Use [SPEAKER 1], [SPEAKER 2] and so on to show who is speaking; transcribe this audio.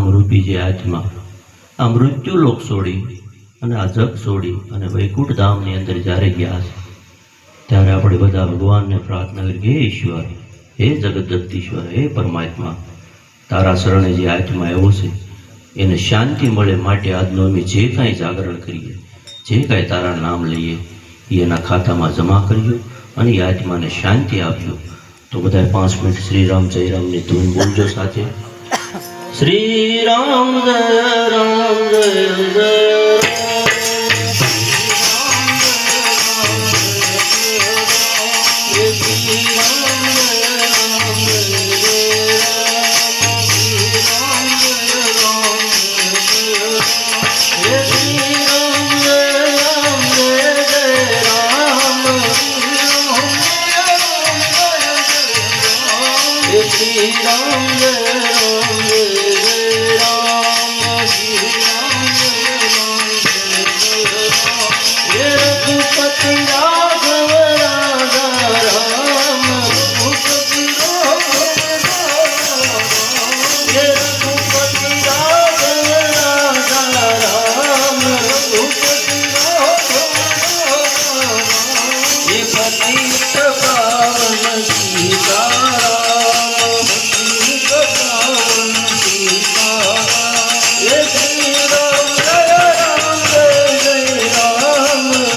[SPEAKER 1] નામરૂપી જે આત્મા આ મૃત્યુ લોક છોડી અને આ જગ છોડી અને વૈકુંઠ ધામની અંદર જ્યારે ગયા છે ત્યારે આપણે બધા ભગવાનને પ્રાર્થના કરી, હે ઈશ્વર, હે જગદત્તીશ્વર, હે પરમાત્મા, તારા શરણે જે આત્મા આવ્યો છે એને શાંતિ મળે માટે આજનો અમે જે કાંઈ જાગરણ કરીએ, જે કાંઈ તારા નામ લઈએ એ એના ખાતામાં જમા કર્યો અને એ આત્માને શાંતિ આપ્યો. તો બધા 5 મિનિટ શ્રી રામ જય રામની ધૂન બોલજો સાથે. શ્રી રામ જય રામ જય જય